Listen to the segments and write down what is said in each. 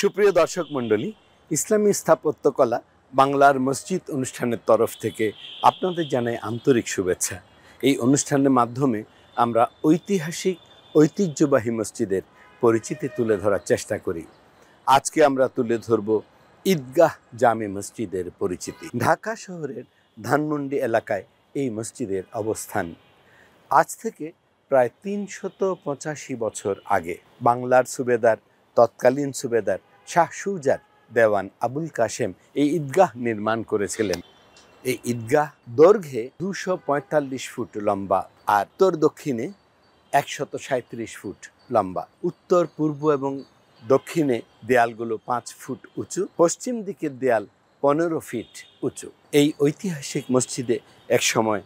সুপ্রিয় দর্শক মণ্ডলী, ইসলামী স্থাপত্যকলা বাংলার মসজিদ অনুষ্ঠানের তরফ থেকে আপনাদের জানাই আন্তরিক শুভেচ্ছা। এই অনুষ্ঠানের মাধ্যমে আমরা ঐতিহ্যবাহী মসজিদের পরিচিতি তুলে ধরার চেষ্টা করি। আজকে আমরা তুলে ধরব ঈদগাহ জামে মসজিদের পরিচিতি। ঢাকা শহরের ধানমন্ডি এলাকায় এই মসজিদের অবস্থান। আজ থেকে প্রায় ৩৮৫ বছর আগে বাংলার সুবেদার, তৎকালীন সুবেদার শাহ সুজার দেওয়ান আবুল কাশেম এই ঈদগাহ নির্মাণ করেছিলেন। এই ঈদগাহ দৈর্ঘ্যে ২৪৫ ফুট লম্বা আর উত্তর দক্ষিণে ১৩৭ ফুট লম্বা। উত্তর, পূর্ব এবং দক্ষিণে দেয়ালগুলো ৫ ফুট উঁচু, পশ্চিম দিকের দেয়াল ১৫ ফিট উঁচু। এই ঐতিহাসিক মসজিদে একসময়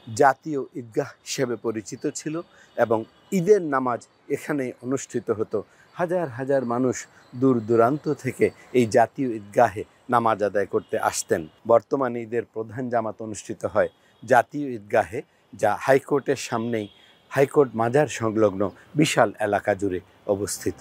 জাতীয় ঈদগাহ হিসেবে পরিচিত ছিল এবং ঈদের নামাজ এখানে অনুষ্ঠিত হতো। হাজার হাজার মানুষ দূর দূরান্ত থেকে এই জাতীয় ঈদগাহে নামাজ আদায় করতে আসতেন। বর্তমানে ঈদের প্রধান জামাত অনুষ্ঠিত হয় জাতীয় ঈদগাহে, যা হাইকোর্টের সামনেই হাইকোর্ট মাজার সংলগ্ন বিশাল এলাকা জুড়ে অবস্থিত।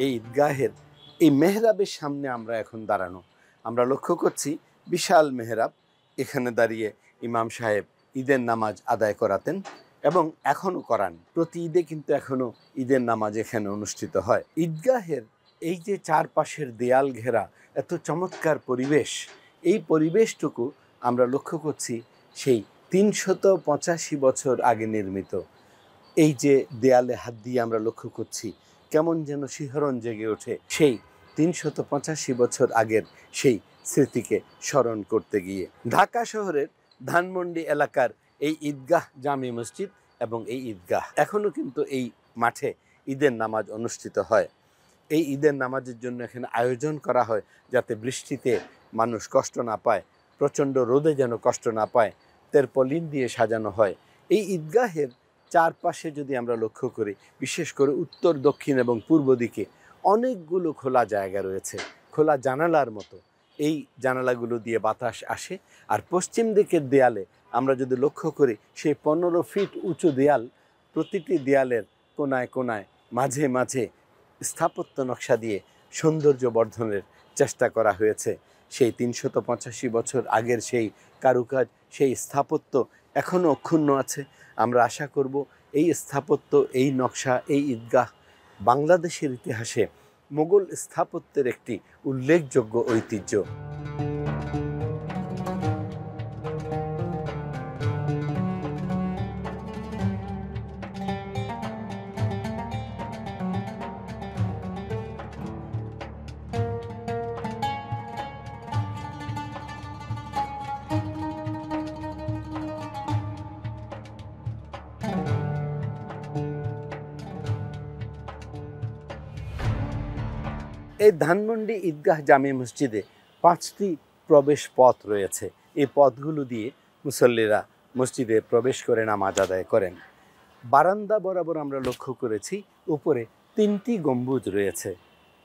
এই ঈদগাহের এই মেহরাবের সামনে আমরা এখন দাঁড়ানো। আমরা লক্ষ্য করছি বিশাল মেহরাব। এখানে দাঁড়িয়ে ইমাম সাহেব ঈদের নামাজ আদায় করাতেন এবং এখনও করান। প্রতি ঈদে কিন্তু এখনও ঈদের নামাজ এখানে অনুষ্ঠিত হয়। ঈদগাহের এই যে চারপাশের দেয়াল ঘেরা এত চমৎকার পরিবেশ, এই পরিবেশটুকু আমরা লক্ষ্য করছি সেই ৩৮৫ বছর আগে নির্মিত। এই যে দেয়ালে হাত দিয়ে আমরা লক্ষ্য করছি, কেমন যেন শিহরণ জেগে ওঠে সেই ৩৮৫ বছর আগের সেই স্মৃতিকে স্মরণ করতে গিয়ে। ঢাকা শহরের ধানমন্ডি এলাকার এই ঈদগাহ জামে মসজিদ এবং এই ঈদগাহ এখনও কিন্তু এই মাঠে ঈদের নামাজ অনুষ্ঠিত হয়। এই ঈদের নামাজের জন্য এখানে আয়োজন করা হয় যাতে বৃষ্টিতে মানুষ কষ্ট না পায়, প্রচণ্ড রোদে যেন কষ্ট না পায়। তেরপলিন দিয়ে সাজানো হয়। এই ঈদগাহের চারপাশে যদি আমরা লক্ষ্য করি, বিশেষ করে উত্তর, দক্ষিণ এবং পূর্ব দিকে অনেকগুলো খোলা জায়গা রয়েছে, খোলা জানালার মতো। এই জানালাগুলো দিয়ে বাতাস আসে। আর পশ্চিম দিকের দেয়ালে আমরা যদি লক্ষ্য করি, সেই ১৫ ফিট উঁচু দেয়াল, প্রতিটি দেয়ালের কোনায় কোনায় মাঝে মাঝে স্থাপত্য নকশা দিয়ে সৌন্দর্য বর্ধনের চেষ্টা করা হয়েছে। সেই ৩৮৫ বছর আগের সেই কারুকাজ, সেই স্থাপত্য এখনও অক্ষুণ্ণ আছে। আমরা আশা করব এই স্থাপত্য, এই নকশা, এই ঈদগাহ বাংলাদেশের ইতিহাসে মোগল স্থাপত্যের একটি উল্লেখযোগ্য ঐতিহ্য। এই ধানমন্ডি ঈদগাহ জামে মসজিদে 5টি প্রবেশ পথ রয়েছে। এই পথগুলো দিয়ে মুসল্লিরা মসজিদে প্রবেশ করে নামাজ আদায় করেন। বারান্দা বরাবর আমরা লক্ষ্য করেছি উপরে 3টি গম্বুজ রয়েছে,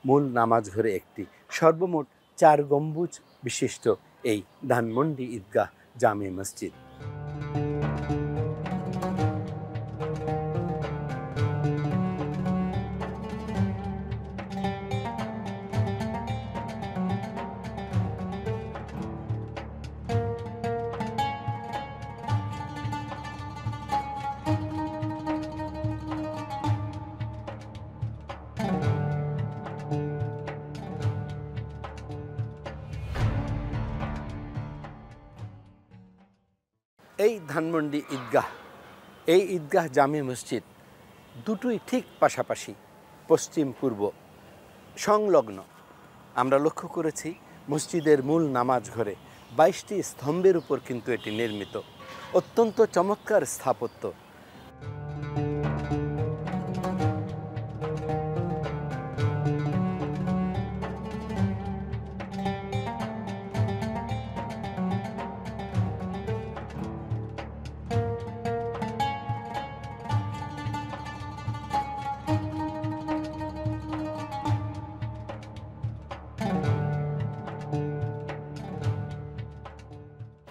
মূল নামাজ ঘরে একটি। সর্বমোট 4 গম্বুজ বিশিষ্ট এই ধানমন্ডি ঈদগাহ জামে মসজিদ। এই ধানমন্ডি ঈদগাহ, এই ঈদগাহ জামে মসজিদ দুটোই ঠিক পাশাপাশি, পশ্চিম পূর্ব সংলগ্ন। আমরা লক্ষ্য করেছি মসজিদের মূল নামাজ ঘরে 22টি স্তম্ভের উপর কিন্তু এটি নির্মিত। অত্যন্ত চমৎকার স্থাপত্য।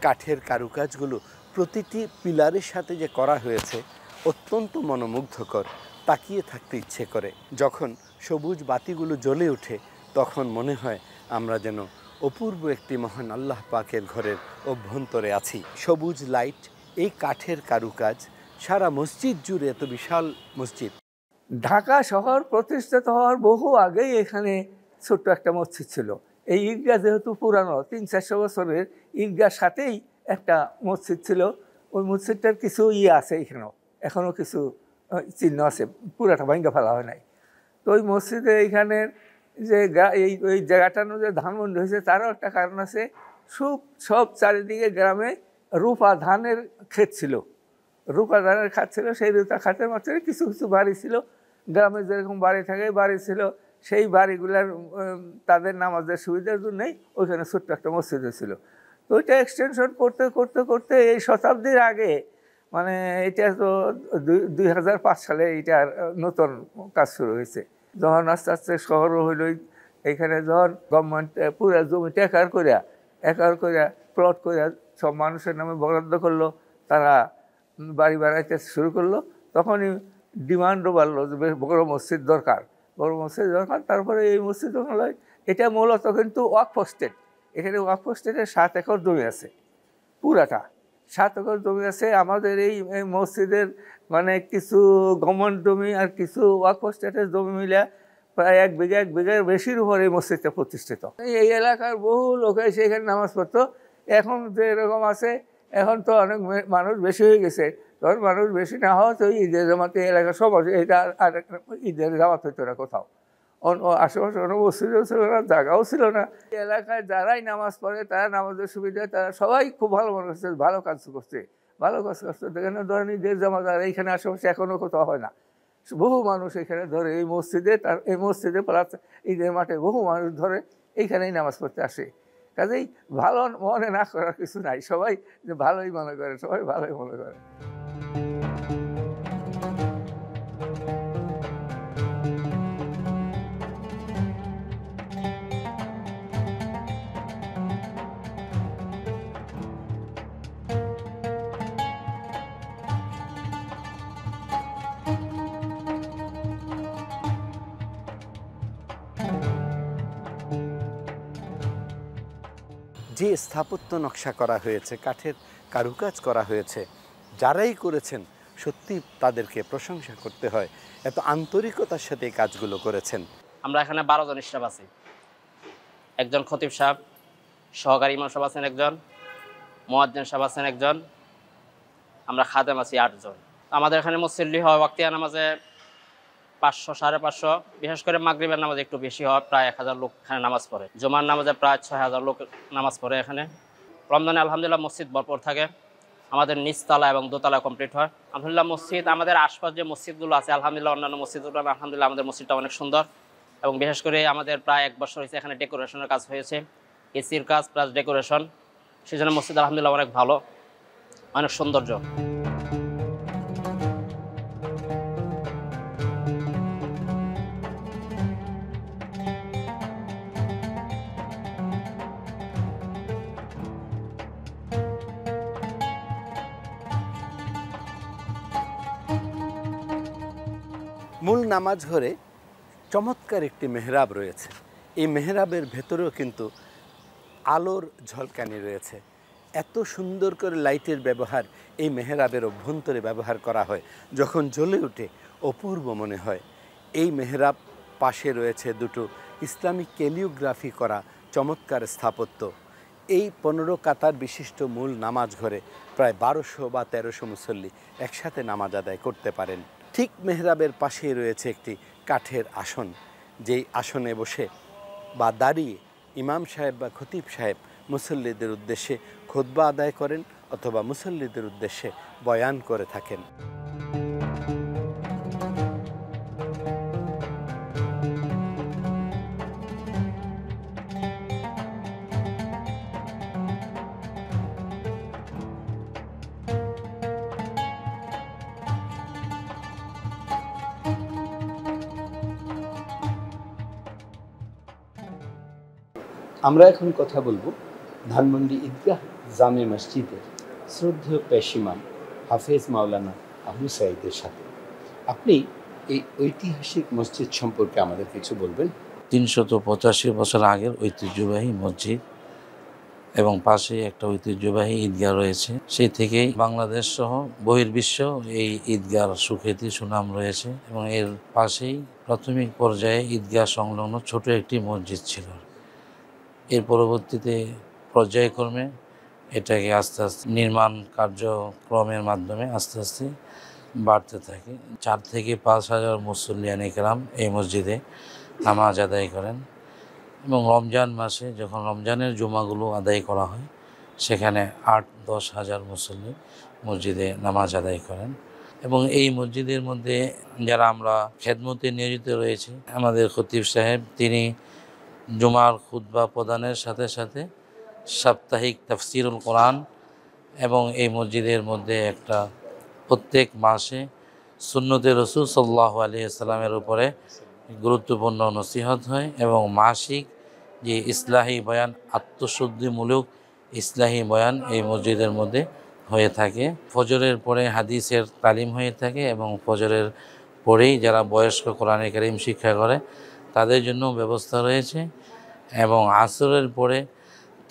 কাঠের কারুকাজগুলো প্রতিটি পিলারের সাথে যে করা হয়েছে অত্যন্ত মনোমুগ্ধকর, তাকিয়ে থাকতে ইচ্ছে করে। যখন সবুজ বাতিগুলো জ্বলে ওঠে তখন মনে হয় আমরা যেন অপূর্ব একটি মহান আল্লাহ পাকের ঘরের অভ্যন্তরে আছি। সবুজ লাইট, এই কাঠের কারুকাজ, সারা মসজিদ জুড়ে, এত বিশাল মসজিদ। ঢাকা শহর প্রতিষ্ঠিত হওয়ার বহু আগেই এখানে ছোট্ট একটা মসজিদ ছিল। এই ঈদগাহ যেহেতু পুরানো 300-400 বছরের, ঈদগার সাথেই একটা মসজিদ ছিল। ওই মসজিদটার কিছু আছে এখনও কিছু চিহ্ন আছে, পুরাটা ভাঙ্গা ফেলা হয় নাই। তো ওই মসজিদে এইখানের যে এই জায়গাটার যে ধানমন্ডি হয়েছে তারও একটা কারণ আছে। সব চারিদিকে গ্রামে রূপা ধানের ক্ষেত ছিল, রূপা ধানের খাত ছিল। সেই রূপা খাতের মাঝখানে কিছু কিছু বাড়ি ছিল, গ্রামে যেরকম বাড়ি থাকে বাড়ি ছিল। সেই বাড়িগুলার তাদের নামাজের সুবিধার জন্যই ওইখানে ছোট্ট একটা মসজিদ ছিল। তো ওইটা এক্সটেনশন করতে করতে করতে এই শতাব্দীর আগে, মানে এটা তো 2005 সালে এইটার নতুন কাজ শুরু হয়েছে। যখন আস্তে আস্তে শহর হইল, এইখানে যখন গভর্নমেন্ট পুরো জমিটা একর করিয়া প্লট করিয়া সব মানুষের নামে বরাদ্দ করলো, তারা বাড়ি বাড়াইতে শুরু করলো, তখনই ডিমান্ডও বাড়লো যে বড় মসজিদ দরকার। তারপরে এই মসজিদ হলো, এটা মূলত কিন্তু ওয়াকফ স্টেট। এখানে ওয়াকফ স্টেটের 7 একর জমি আছে, পুরাটা 7 একর জমি আছে। আমাদের এই মসজিদের মানে কিছু গভর্নমেন্ট জমি আর কিছু ওয়াকফ স্টেটের জমি মিলে প্রায় 1 বিঘার বেশির উপর এই মসজিদটা প্রতিষ্ঠিত। এই এলাকার বহু লোক এসে এখানে নামাজ পড়তো। এখন যে এরকম আছে, এখন তো অনেক মানুষ বেশি হয়ে গেছে। তখন মানুষ বেশি না হওয়া তো ঈদের জামাতে এলাকা সব আছে। এটা আর ঈদের জামাত হইতো না কোথাও, আশেপাশে কোনো মসজিদও ছিল না, জায়গাও ছিল না। এলাকায় যারাই নামাজ পড়ে তারা নামাজের সুবিধায় তারা সবাই খুব ভালো মনে করছে, ভালো কাজ করছে। এখানে ধরেন ঈদের জামাত আর এইখানে আশেপাশে এখনও কোথাও হয় না। বহু মানুষ এখানে ধরে এই মসজিদে প্লাস ঈদের মাঠে বহু মানুষ ধরে এইখানেই নামাজ পড়তে আসে। কাজেই ভালো মনে না করার কিছু নাই, সবাই যে ভালোই মনে করে, সবাই ভালোই মনে করে। যে স্থাপত্য নকশা করা হয়েছে, কাঠের কারুকাজ করা হয়েছে, যারাই করেছেন সত্যি তাদেরকে প্রশংসা করতে হয়। এত আন্তরিকতার সাথে এই কাজগুলো করেছেন। আমরা এখানে 12 জন স্টাফ আছি। একজন খতিব সাহেব, সহকারী ইমাম সাহেব আছেন একজন, মুয়াজ্জিন সাহেব আছেন একজন, আমরা খাদেম আছি 8 জন। আমাদের এখানে মুসল্লি হয় ওয়াক্তিয়া নামাজে 500 550, বিশেষ করে মাগরিবের নামাজে একটু বেশি হয়, প্রায় 1000 লোক এখানে নামাজ পড়ে। জুমার নামাজে প্রায় 6000 লোক নামাজ পড়ে এখানে। রমজানে আলহামদুলিল্লাহ মসজিদ ভরপুর থাকে। আমাদের নিচতলা এবং দোতলা কমপ্লিট হয় আলহামদুলিল্লাহ। মসজিদ আমাদের আশপাশ যে মসজিদগুলো আছে আলহামদুলিল্লাহ, অন্যান্য মসজিদগুলো আলহামদুলিল্লাহ আমাদের মসজিদটা অনেক সুন্দর। এবং বিশেষ করে আমাদের প্রায় 1 বছর হয়েছে এখানে ডেকোরেশনের কাজ হয়েছে, এসির কাজ প্লাস ডেকোরেশন। সেই জন্য মসজিদ আলহামদুলিল্লাহ অনেক ভালো, অনেক সৌন্দর্য। মূল নামাজ ঘরে চমৎকার একটি মেহরাব রয়েছে। এই মেহরাবের ভেতরেও কিন্তু আলোর ঝলকানি রয়েছে। এত সুন্দর করে লাইটের ব্যবহার এই মেহরাবের অভ্যন্তরে ব্যবহার করা হয়, যখন জ্বলে ওঠে অপূর্ব মনে হয়। এই মেহরাব পাশে রয়েছে দুটো ইসলামিক ক্যালিওগ্রাফি করা চমৎকার স্থাপত্য। এই 15 কাতার বিশিষ্ট মূল নামাজ ঘরে প্রায় 1200 বা 1300 মুসল্লি একসাথে নামাজ আদায় করতে পারেন। ঠিক মেহরাবের পাশেই রয়েছে একটি কাঠের আসন, যেই আসনে বসে বা দাঁড়িয়ে ইমাম সাহেব বা খতিব সাহেব মুসল্লিদের উদ্দেশ্যে খুতবা আদায় করেন অথবা মুসল্লিদের উদ্দেশ্যে বয়ান করে থাকেন। আমরা এখন কথা বলবো ধানমন্ডি ঈদগাহ জামে মসজিদের শ্রদ্ধেয় পেশিমাম হাফেজ মাওলানা আবু সাঈদের সাথে। আপনি এই ঐতিহাসিক মসজিদ সম্পর্কে আমাদের কিছু বলবেন? 385 বছর আগের ঐতিহ্যবাহী মসজিদ এবং পাশেই একটা ঐতিহ্যবাহী ঈদগাহ রয়েছে। সেই থেকেই বাংলাদেশ সহ বহির্বিশ্ব এই ঈদগাহর সুখ্যাতি সুনাম রয়েছে এবং এর পাশেই প্রাথমিক পর্যায়ে ঈদগাহ সংলগ্ন ছোট একটি মসজিদ ছিল। এর পরবর্তীতে পর্যায়ক্রমে এটাকে আস্তে আস্তে নির্মাণ কার্যক্রমের মাধ্যমে আস্তে আস্তে বাড়তে থাকে। 4 থেকে 5 হাজার মুসল্লিয়ান ইকরাম এই মসজিদে নামাজ আদায় করেন এবং রমজান মাসে যখন রমজানের জুমাগুলো আদায় করা হয় সেখানে 8-10 হাজার মুসল্লি মসজিদে নামাজ আদায় করেন। এবং এই মসজিদের মধ্যে যারা আমরা খেদমতে নিয়োজিত রয়েছে, আমাদের খতিব সাহেব তিনি জুমার খুতবা প্রদানের সাথে সাথে সাপ্তাহিক তাফসিরুল কোরআন এবং এই মসজিদের মধ্যে একটা প্রত্যেক মাসে সুন্নতে রসুল সাল্লাল্লাহু আলাইহি ওয়াসাল্লামের উপরে গুরুত্বপূর্ণ নসিহত হয় এবং মাসিক যে ইসলাহি বয়ান, আত্মশুদ্ধিমূলক ইসলাহি বয়ান এই মসজিদের মধ্যে হয়ে থাকে। ফজরের পরে হাদিসের তালিম হয়ে থাকে এবং ফজরের পরেই যারা বয়স্ক কোরআনে কারীম শিক্ষা করে তাদের জন্য ব্যবস্থা রয়েছে এবং আসরের পরে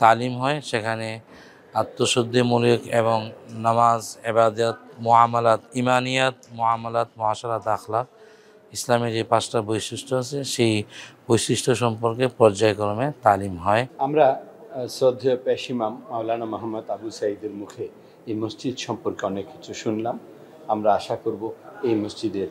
তালিম হয়, সেখানে আত্মশুদ্ধিমূলক এবং নামাজ, ইবাদত, মুআমালাত, ইমানিয়াত, মুআমালাত, মুআশারাত, আখলাক, ইসলামের যে 5টা বৈশিষ্ট্য আছে সেই বৈশিষ্ট্য সম্পর্কে পর্যায়ক্রমে তালিম হয়। আমরা শ্রদ্ধেয় পেশিমাম মাওলানা মোহাম্মদ আবু সাঈদের মুখে এই মসজিদ সম্পর্কে অনেক কিছু শুনলাম। আমরা আশা করব এই মসজিদের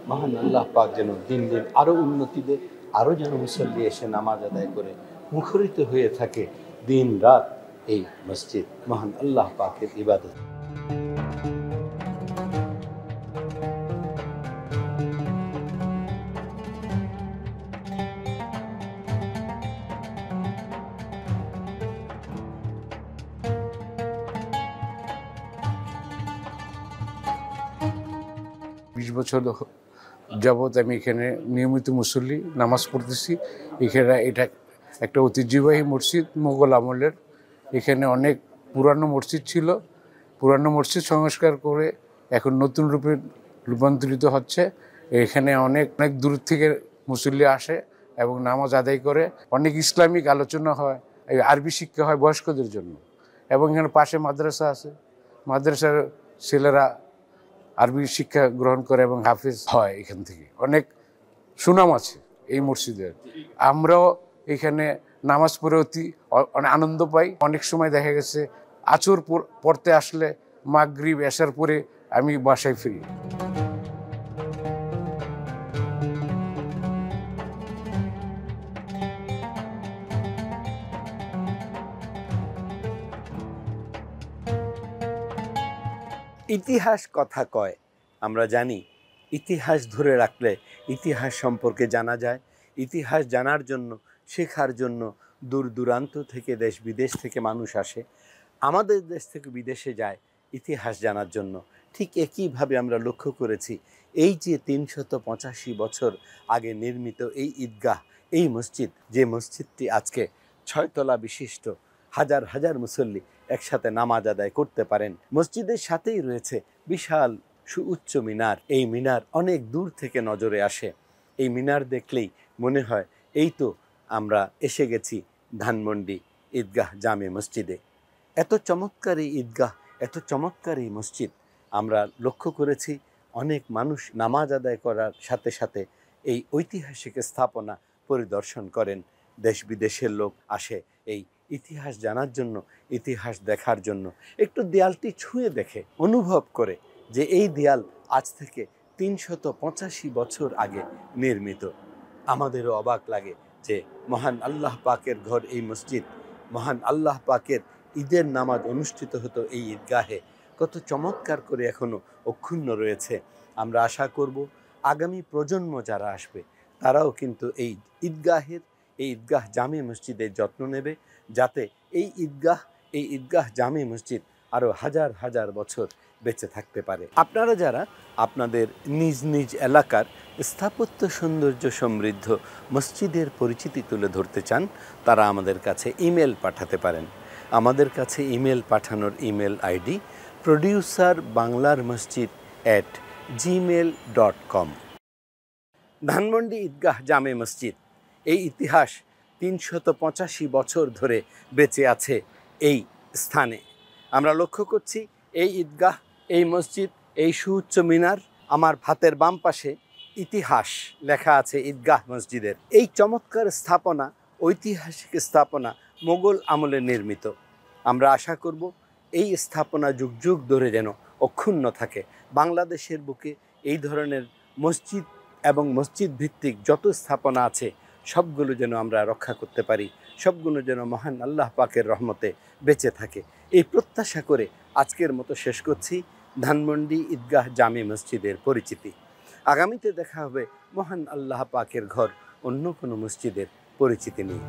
মহান আল্লাহ পাক যেন দিন দিন আরও উন্নতি দেয়, আরও যেন মুসল্লি এসে নামাজ আদায় করে মুখরিত হয়ে থাকে দিন রাত এই মসজিদ মহান আল্লাহ পাকের ইবাদত। বছর যাবৎ আমি এখানে নিয়মিত মুসল্লি, নামাজ পড়তেছি। এখানে এটা একটা ঐতিহ্যবাহী মসজিদ, মোগল আমলের। এখানে অনেক পুরানো মসজিদ ছিল, পুরানো মসজিদ সংস্কার করে এখন নতুন রূপে রূপান্তরিত হচ্ছে। এখানে অনেক অনেক দূর থেকে মুসল্লি আসে এবং নামাজ আদায় করে। অনেক ইসলামিক আলোচনা হয়, আরবি শিক্ষা হয় বয়স্কদের জন্য। এবং এখানে পাশে মাদ্রাসা আছে, মাদ্রাসার ছেলেরা আরবি শিক্ষা গ্রহণ করে এবং হাফেজ হয়। এখান থেকে অনেক সুনাম আছে এই মসজিদের। আমরাও এখানে নামাজ পড়ে অনেক আনন্দ পাই। অনেক সময় দেখা গেছে আছর পড়তে আসলে মাগরিব এশার পরে আমি বাসায় ফিরি। ইতিহাস কথা কয়, আমরা জানি ইতিহাস ধরে রাখলে ইতিহাস সম্পর্কে জানা যায়। ইতিহাস জানার জন্য, শেখার জন্য দূর দূরান্ত থেকে, দেশ বিদেশ থেকে মানুষ আসে। আমাদের দেশ থেকে বিদেশে যায় ইতিহাস জানার জন্য। ঠিক একইভাবে আমরা লক্ষ্য করেছি এই যে 385 বছর আগে নির্মিত এই ঈদগাহ, এই মসজিদ, যে মসজিদটি আজকে 6 তলা বিশিষ্ট, হাজার হাজার মুসল্লি একসাথে নামাজ আদায় করতে পারেন। মসজিদের সাথেই রয়েছে বিশাল সুউচ্চ মিনার। এই মিনার অনেক দূর থেকে নজরে আসে। এই মিনার দেখলেই মনে হয় এই তো আমরা এসে গেছি ধানমন্ডি ঈদগাহ জামে মসজিদে। এত চমৎকার এই ঈদগাহ, এত চমৎকার এই মসজিদ, আমরা লক্ষ্য করেছি অনেক মানুষ নামাজ আদায় করার সাথে সাথে এই ঐতিহাসিক স্থাপনা পরিদর্শন করেন। দেশ বিদেশের লোক আসে এই ইতিহাস জানার জন্য, ইতিহাস দেখার জন্য। একটু দেয়ালটি ছুঁয়ে দেখে অনুভব করে যে এই দেয়াল আজ থেকে 385 বছর আগে নির্মিত। আমাদেরও অবাক লাগে যে মহান আল্লাহ পাকের ঘর এই মসজিদ, মহান আল্লাহ পাকের ঈদের নামাজ অনুষ্ঠিত হতো এই ঈদগাহে, কত চমৎকার করে এখনও অক্ষুণ্ণ রয়েছে। আমরা আশা করব আগামী প্রজন্ম যারা আসবে তারাও কিন্তু এই ঈদগাহ জামে মসজিদের যত্ন নেবে, যাতে এই ঈদগাহ জামে মসজিদ আরও হাজার হাজার বছর বেঁচে থাকতে পারে। আপনারা যারা আপনাদের নিজ নিজ এলাকার স্থাপত্য সৌন্দর্য সমৃদ্ধ মসজিদের পরিচিতি তুলে ধরতে চান, তারা আমাদের কাছে ইমেল পাঠাতে পারেন। আমাদের কাছে ইমেল পাঠানোর ইমেল আইডি producerbanlarmasjid@gmail.com। ধানমন্ডি ঈদগাহ জামে মসজিদ, এই ইতিহাস 385 বছর ধরে বেঁচে আছে এই স্থানে। আমরা লক্ষ্য করছি এই ঈদগাহ, এই মসজিদ, এই সুউচ্চ মিনার, আমার হাতের বাম পাশে ইতিহাস লেখা আছে ঈদগাহ মসজিদের। এই চমৎকার স্থাপনা, ঐতিহাসিক স্থাপনা মোগল আমলে নির্মিত। আমরা আশা করব এই স্থাপনা যুগ যুগ ধরে যেন অক্ষুণ্ণ থাকে। বাংলাদেশের বুকে এই ধরনের মসজিদ এবং মসজিদ ভিত্তিক যত স্থাপনা আছে সবগুলো যেন আমরা রক্ষা করতে পারি, সবগুলো যেন মহান আল্লাহ পাকের রহমতে বেঁচে থাকে। এই প্রত্যাশা করে আজকের মতো শেষ করছি ধানমন্ডি ঈদগাহ জামে মসজিদের পরিচিতি। আগামীতে দেখা হবে মহান আল্লাহ পাকের ঘর অন্য কোনো মসজিদের পরিচিতি নিয়ে।